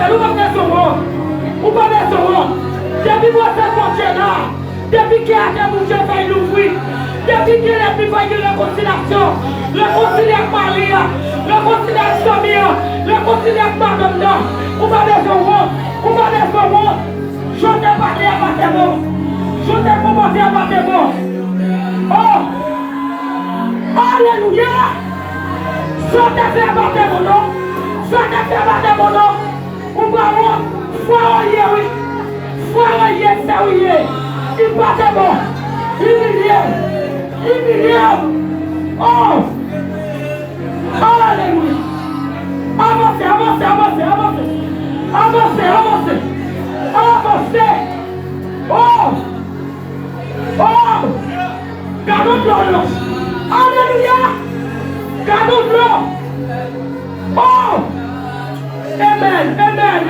nous pas faire son rôle. Ou pas faire son rôle. Depuis moi, c'est mon là. Depuis qu'il y a des bouches, il faut l'ouvrir. Depuis qu'il y a des réconciliation, réconciliation Maria, réconciliation Mia, réconciliation Madame, ou pas faire son rôle. Ou pas faire son rôle. Je t'ai parlé à ma témoin. Je t'ai commencé à ma témoin. Oh! Alléluia! Je t'ai fait battre mon nom. Je t'ai fait battre mon nom. Ou pas moi? Foyer, oui. Foyer, c'est oui. Il battait bon. Humilié. Oh! Alléluia! Avancez. Oh! Gardons de l'eau. Alléluia! Gardons de l'eau. Oh! Amen. Amen.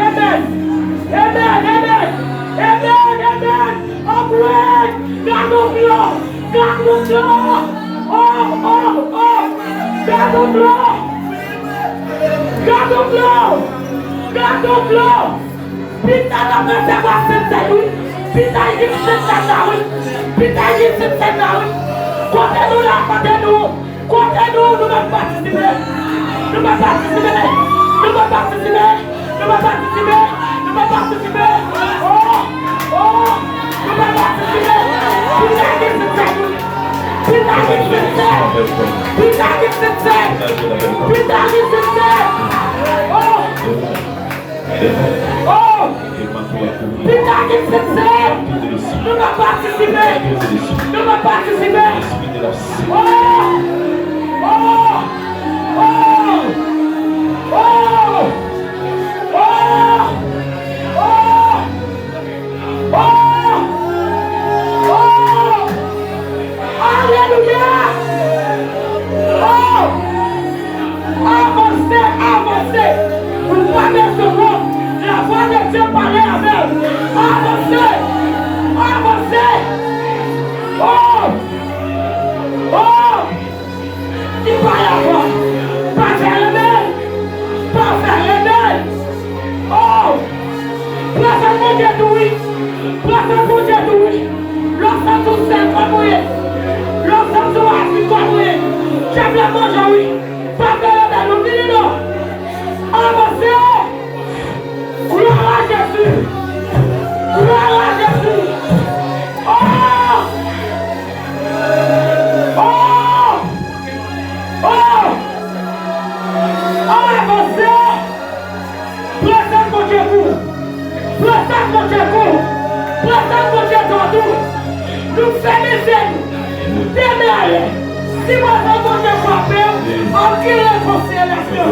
Gardons de l'eau. Oh! Gardons de l'eau. Pita la messe va se oui. Pita il se oui. Côté-nous là, côté-nous, nous allons participer. Oh! Nous allons participer. Avancez. Vous parlez ce mot. La voix de Dieu parlait avec. Avancez. Oh! Il parle à moi. Pas faire le mal. Oh! Place mon Dieu doué. Lorsque tout c'est comme oui. Lorsque tout assis comme oui. J'aime la manger oui. Pas faire le mal. N'oubliez non. Avancez. Gloire à Jésus. Nous faisons démarrer. Si vous avez frappé, en qui est conciliation.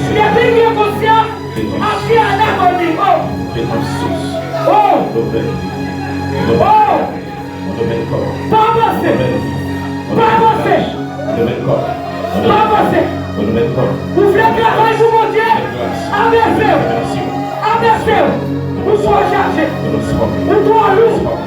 Depuis qu'il est conscient, en qui est l'harmonie. Pas avancer. Vous voulez grâce pour mon Dieu. Abaissez. Vous soyez chargé. Vous doit lourd.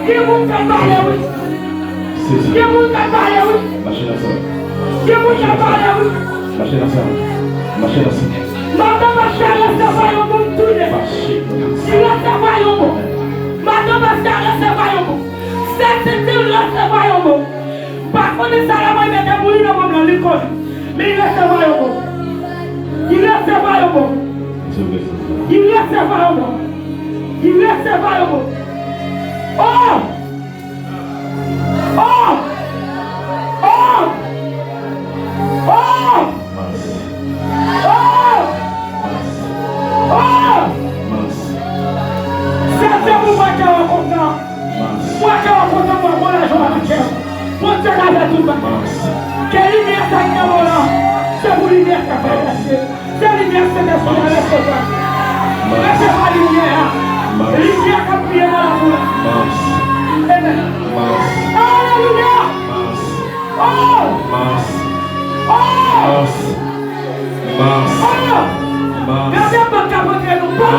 Qui vous parle, oui. Dieu vous a parlé, oui. Dieu vous a parlé, oui. Madame ma chère, recevez au monde tout le monde. Recevez au monde. Madame ma chère, recevez au monde. C'est recevez au monde. Par contre, ça la main de mourir dans mon l'école. Mais il recevez au monde. Il recevez au monde. Il recevez au monde. Il recevez au monde. Oh! Oh! Oh! Oh! Oh! C'est moi qui suis content. Moi qui suis content pour moi la joie à la terre. Pour te laver tout le monde. Quelle lumière ça qui est là? C'est pour lumière qui a fait la ciel. C'est lumière qui est dans la recevoir. Laissez pas lumière. Lumière qui a prié dans la foule. Amen. Alléluia. Oh! Oh! Regardez pas qu'à votre nous pas.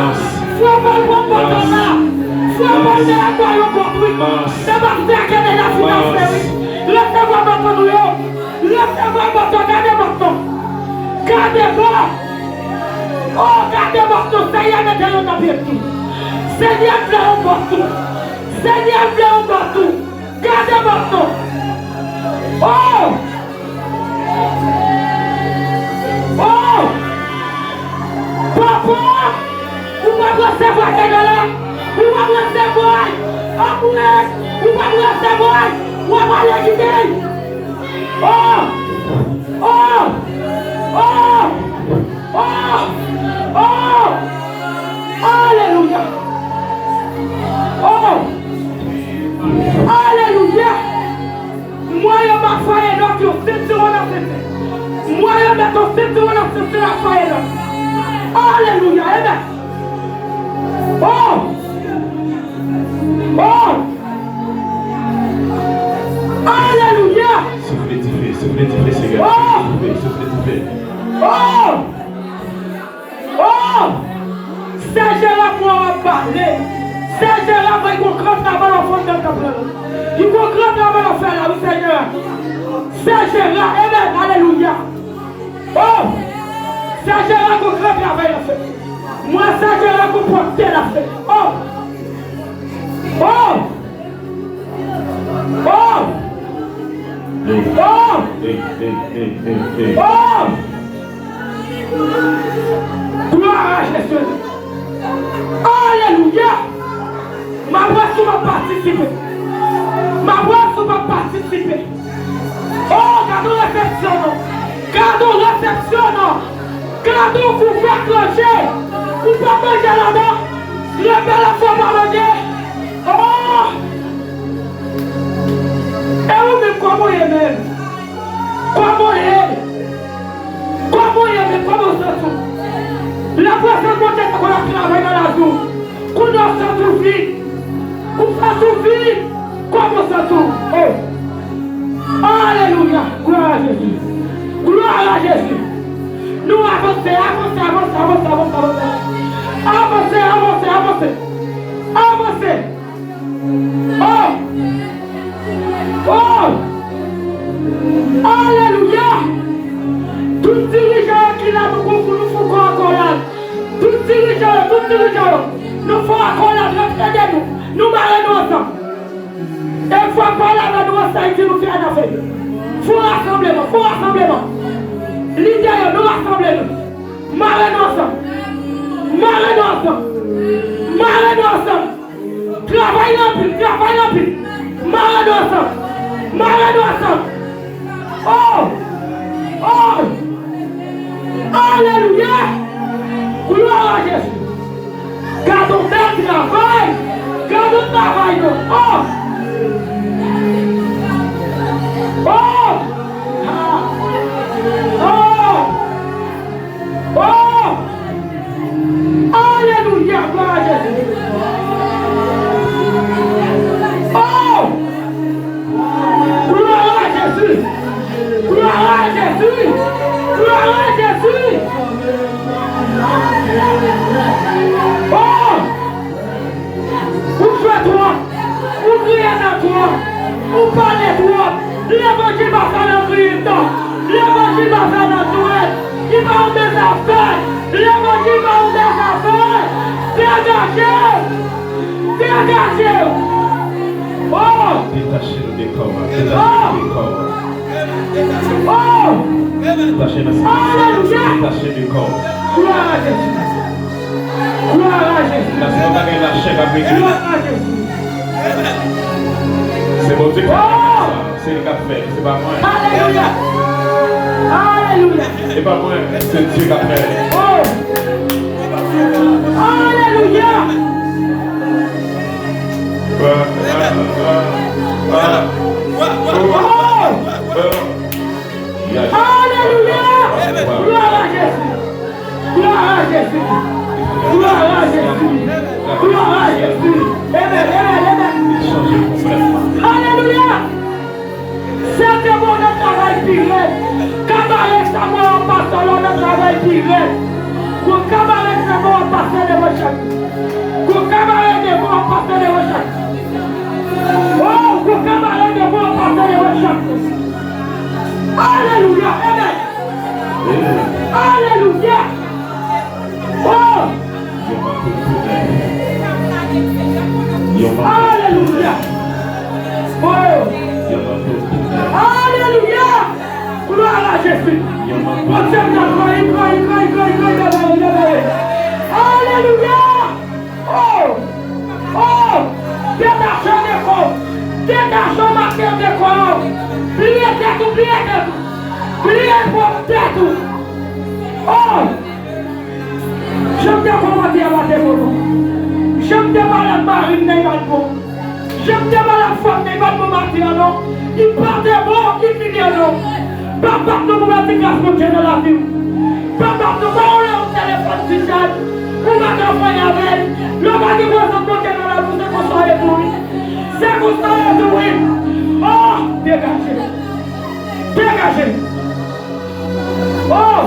Soit pas le bon bâton là. Soit pas le nettoyant pour tout. C'est pas faire qu'elle est la finance. Laissez-moi bâton nous. Laissez-moi bâton. Gardez bâton. Gardez bon. Oh, gardez bâton. Seigneur, mettez-le dans pied tout. Seigneur, plaît au bâton. Seigneur, plaît au bâton. Gardez bâton. Oh! Oh! Papa! Vous va recevoir quelqu'un là? Vous va recevoir amour! Vous va recevoir! Vous va aller guider! Oh! Oh! Oh! Oh! Oh! Alléluia! Oh! Alléluia! Moi, je m'en fais un autre, c'est sur mon affaire. Moi, je mets ton c'est sur mon affaire, c'est la fire. Alléluia, amen. Oh! Oh! Alléluia! Soufflez, Seigneur. Soufflez. Oh! Oh! Seigneur, moi, on va parler. Seigneur, moi, il faut grand travail au fond de ta place. Il faut grand travail à faire là, oui, Seigneur. Seigneur, amen, alléluia. Oh! Seigneur, il faut grand travail à faire. Moi, Seigneur, il faut porter la fête. Oh! Oh! Oh! Oh! Oh! Gloire à Jésus. Alléluia. Ma voix va participer. Ma voix va participer. Oh, gardons réception. Gardons réception. Gardons pour faire clocher. Pour pas manger là-bas. Levez la foi par le Dieu. Oh! Et vous-même, comment il est? Comment il est? Comment il est? Comment ça se trouve? La personne qui a travaillé dans la joue, qu'on a sorti vite, qu'on fasse vite, comment ça se trouve? Oh! Alléluia! Gloire à Jésus! Gloire à Jésus! Nous avançons, avancez! Oh! Oh! Alléluia! Tout dirigeant qui l'a beaucoup, nous faut encore là. Tout dirigeant, nous faut encore là, nous marrons ensemble. Et il faut pas là, nous ensemble, nous faire un affaire. Faut rassemblement. L'idée, nous rassemblons. Marrons ensemble. Travaille en plus. Marrons ensemble. Oh! Alléluia! Gloire à Jésus! Gardons bien travail! Oh! Oh! Oh! Alléluia! Gloire à Jésus! Oh! Gloire à Jésus! Oh! Ouvre-toi! Ouvre-toi! Ou parlez trop. L'évangile va faire le temps. L'évangile va faire le tour. Il va en des affaires. L'évangile va en des affaires. Dégagez. Dégagez. Oh. Détachez-le des corps. Détachez-le des corps. Oh. Détachez le Alléluia. Détachez du corps. Gloire à Jésus. Gloire à Jésus. La semaine dernière, la chair a vécu. Gloire à Jésus. C'est bon Dieu qui a fait. C'est lui qui a fait. C'est pas moi. Alléluia. Alléluia. C'est pas moi. C'est Dieu qui a fait. Oh. Alléluia. Alléluia. Gloire à Jésus. Gloire à Jésus. Gloire à Jésus. Gloire à Jésus. Amen. Amen. Changez complètement. Alléluia. C'est un bon travail piré. Cabaret, ça va en passant le travail piré. Pour cabaret, ça va en passer les recherches. Pour cabaret, ça va en passer les recherches. Oh, pour cabaret, ça va en passer les recherches. Alléluia. Amen. Alléluia. Oh. Alléluia. Oh. Alléluia. Gloire à Jésus. Alléluia. Oh. Oh. Détachons les corps. Détachons ma terre des corps. Pliez tête, pliez tête. Pliez pour tête. Oh. Je me décommande à ma tête. Je me décommande à Marine Neymar. Je me demande la femme des bonnes moments non. Il part des bons, il finit non. Papa, nous pouvons faire grâce pour Dieu dans la vie. Papa, nous pouvons aller au téléphone du chat. Nous pouvons faire avec. Le bas du bois, nous pouvons dans la vie, c'est qu'on soit pour lui. C'est qu'on soit pour lui. Oh, dégagez. Dégagez. Oh.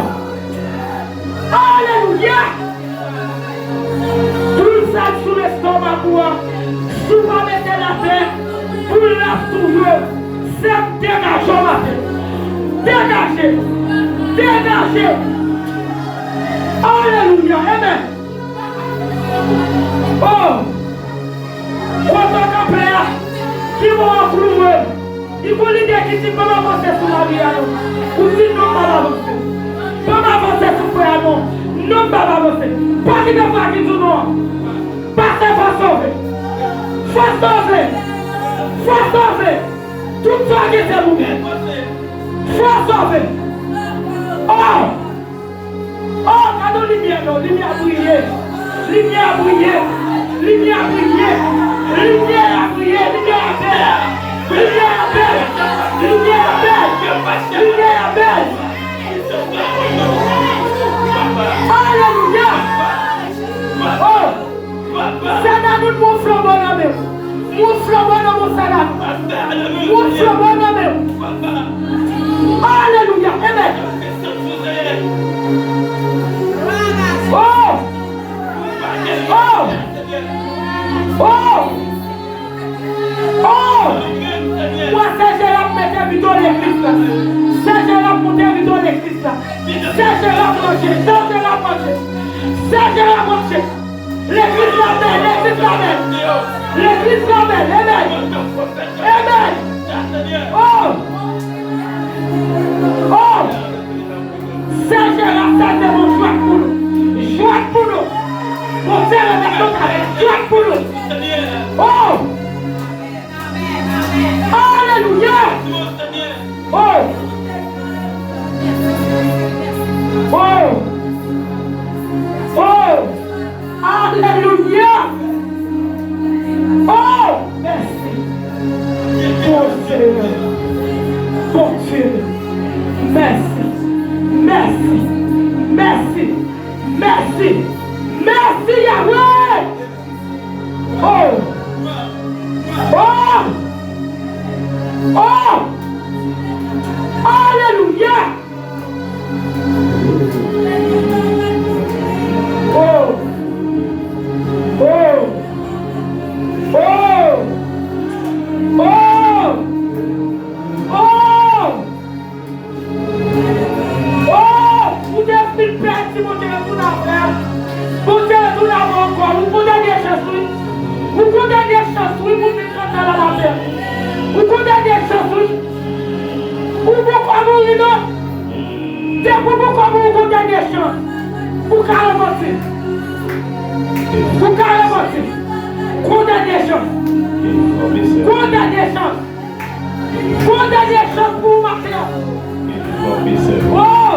Alléluia. Tout ça sous l'estomac pour moi. Si vous mettez la terre, vous la trouvez. C'est dégageant ma terre. Dégagez. Dégagez. Alléluia. Amen. Oh. Quand on a pris, qui vont approuver. Il faut l'idée qui dit comment avancer sur la vie. Ou sinon, pas avancer. Comment avancer sur le frère. Non, pas avancer. Pas qui ne va qui tout non. Pas de façon. Faut sauver. Tout ça qui est vous. Faut sauver. Oh, quand on lumière brillé. Lumière a brillé. Alléluia. Oh, ça n'a nous mon flambeau là même. Mon flambeau dans mon salade. Mon flambeau là même. Alléluia. Amen. Oh. Moi, c'est Gérard qui mettait vidéo l'église là. C'est Gérard qui mettait vidéo l'église là. C'est Gérard marché. L'église la belle. Amen. Oh. C'est Gérard, ça c'est mon joie pour nous. Mon frère avec notre joie pour nous. Oh. Alléluia. Oh. Alléluia. Oh, merci. Pour carrément mentir. Pour carrément mentir. Condamnation. Condamnation. Condamnation pour matin. Oh!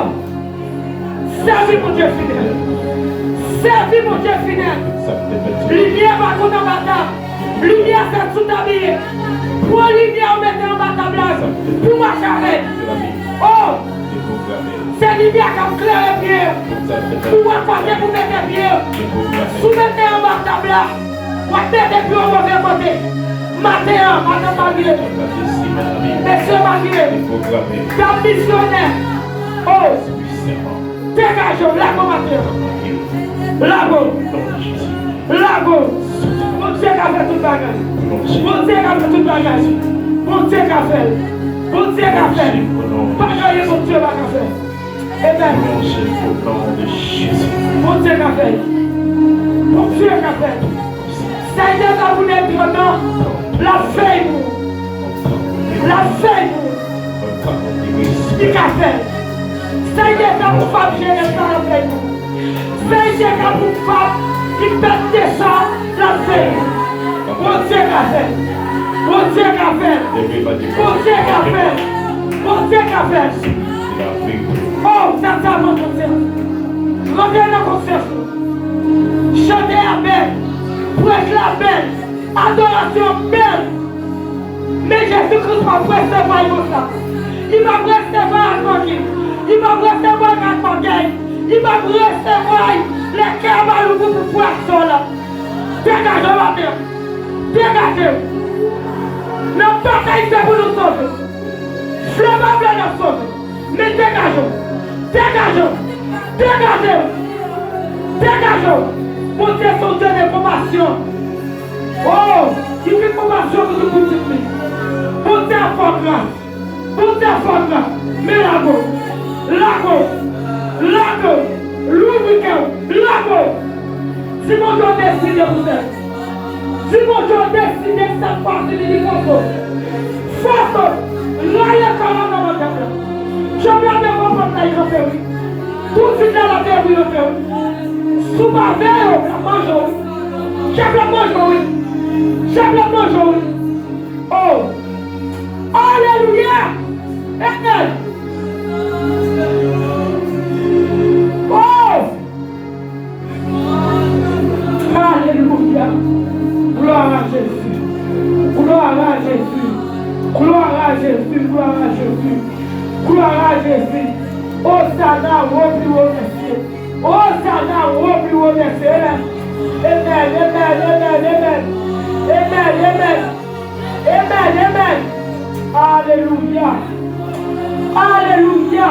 Servis mon Dieu fidèle. Servis mon Dieu fidèle. Lumière va contre la bataille. Lumière c'est tout habillé. Pour lumière on met en bataille. Pour marcher avec. Oh! C'est lumière qui claire les pieds. Pour passer pour mettre les pieds. Soumettez en bataille. Vous mettez les pieds au mauvais côté. Matin, malgré. Monsieur malgré. T'as missionnaire. Oh! Dégageons, lago matin. Lago. Lago. Mon Dieu qui a fait tout bagage. Mon Dieu qui a fait tout bagage. Mon Dieu qui a fait. Mon Dieu qui a fait. Pas gagner mon Dieu qui a fait. Amen. Mon Dieu qui a fait. Mon Dieu qui a fait. Seigneur, dans vous n'êtes pas non. La feuille. La feuille. Il a fait. Seigneur, quand vous faites gérer ça la feuille. Seigneur, quand vous faites qui pète ça la feuille. Mon Dieu qui a fait. Mon Dieu qui a fait. Mon Dieu qui a fait. Mon Dieu qui a fait. Oh, ça mon Dieu. Rendez la conscience. Chantez la belle. Prêche la belle. Adoration belle. Mais Jésus-Christ m'a recevoir ça. Il m'a recevoir à tranquille. Il m'a recevoir à tranquille. Il m'a recevoir les cœurs malheureux pour pouvoir là. Dégagez ma mère. Dégagez. La bataille c'est pour nous sauver. Flamme blanc nous sauver. Mais dégageons. Dégageons. Dégageons. Dégageons. Mon Dieu, son Dieu de compassion. Oh, il fait compassion pour tout petit. Mon Dieu, fort grâce. Mon Dieu, fort grâce. Mais lago. L'ouvre-cœur. Lago. Si mon Dieu décide de vous faire. Si mon Dieu décide de cette partie de l'Iconso. Force. Là, il y a quand même dans mon Dieu. Je viens de voir votre taille, oui. Tout de suite dans la terre, oui, sous ma veille, la mange, j'aime la mange, oui. J'aime la mange, oui. Oh! Alléluia! Amen! Oh! Alléluia! Gloire à Jésus! Gloire à Jésus! Gloire à Jésus! Gloire à Jésus! Gloire à Jésus! Oh, Sana, oh, plus haut, monsieur! Oh, Sana, oh, plus haut, monsieur! Amen, amen, amen, amen! Amen, amen! Amen, amen! Alléluia! Alléluia!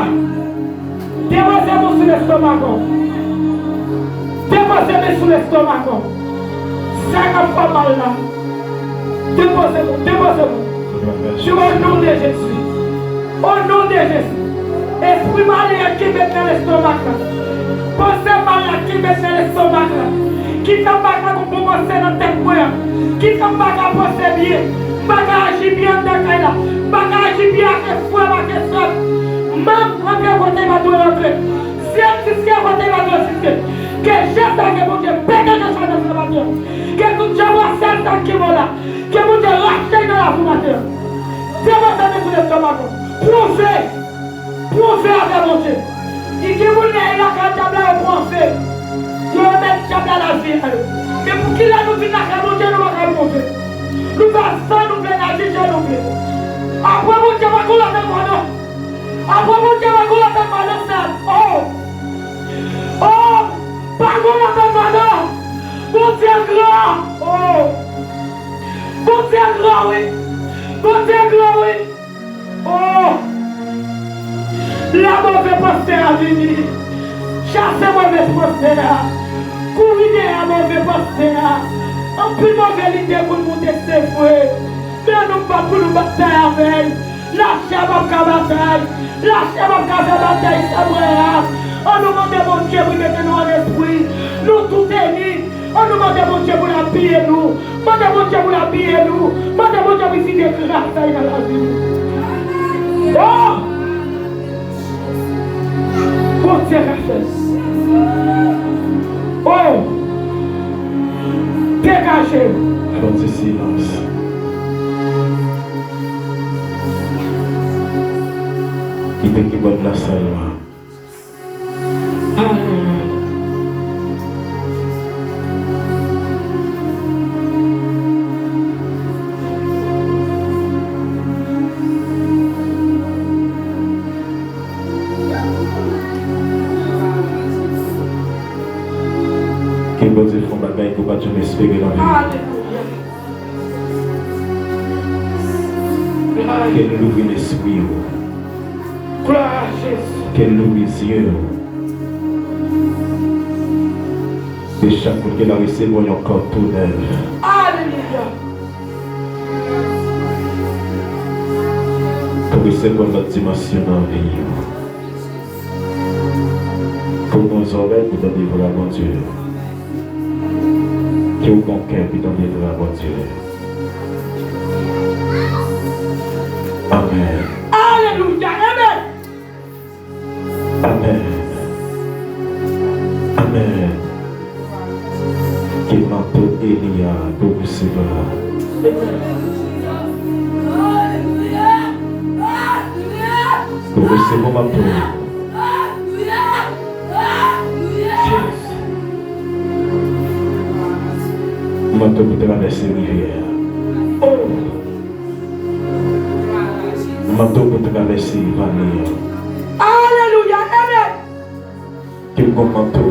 Déposez-moi sur l'estomac! Déposez-moi sur l'estomac! Ça n'a pas mal là! Déposez-moi, déposez-moi! Je au nom de Jésus! Au nom de Jésus! Esprit malin qui met dans l'estomac! Pensez malin qui met dans l'estomac! Qui n'a pas qu'à commencer dans tes poings! Qui n'a pas qu'à penser bien! Bagage bien dans la là! Bagage bien avec foi, avec soif! Même quand tu côté va te rentrer! Si elle dit que côté va te rentrer! Que j'aime que mon Dieu pète quelque chose dans ce matin! Que mon Dieu voit celle qui est là! Que mon Dieu lâche dans la boue matin! Démontez sur l'estomac! Prouvez! Prouvez avec mon Dieu! Il dit vous n'avez pas qu'à tabler au prouvez! Nous allons mettre tabler à la vie! Mais pour qu'il a nous dit que mon Dieu nous va prouver! Nous allons sans nous plaire, agir, nous plaire! Après mon Dieu va couler avec moi, non! Après mon Dieu va couler avec moi, non! Oh! Oh! Pas couler avec moi, non! Mon Dieu grand! Oh! Mon Dieu grand, oui! Mon Dieu grand, oui! Oh! La mauvaise postère a venir! Chassez mauvaise postère! Courir à mauvaise postère! En plus mauvaise idée pour nous décevoir! Mais nous pas pour nous batailler avec! Lâchez ma bataille! Lâchez ma bataille, ça brûlera! On nous demande mon Dieu pour mettre nous en esprit! Nous tout unis! On nous demande mon Dieu pour l'habiller nous! Demandez mon Dieu pour l'habiller nous! Demandez mon Dieu pour s'y grâce dans la vie! Oh! Mon Dieu, Oh! Dégagez! Dans ce silence. Qui te qui bonne la salle. Qui bon Dieu font bagaille pour pas jamais espérer dans la vie. Qu'elle ouvre l'esprit. Gloire à Jésus. Qu'elle ouvre les yeux. Et chaque fois qu'elle a reçu, il y a encore tout neuf. Alléluia. Pour recevoir notre dimension dans la vie. Pour nos oreilles, pour donner la bon Dieu. Qui au bon cœur, pour donner la bon Dieu. Amen. Alléluia. Amen. Amen. Amen. Qu'il manteau Elia pour vous séparer. Pour recevoir ma peau. Manteau pour traverser la rivière. Manteau pour traverser la vallée. Alléluia. Amen. Qu'il manteau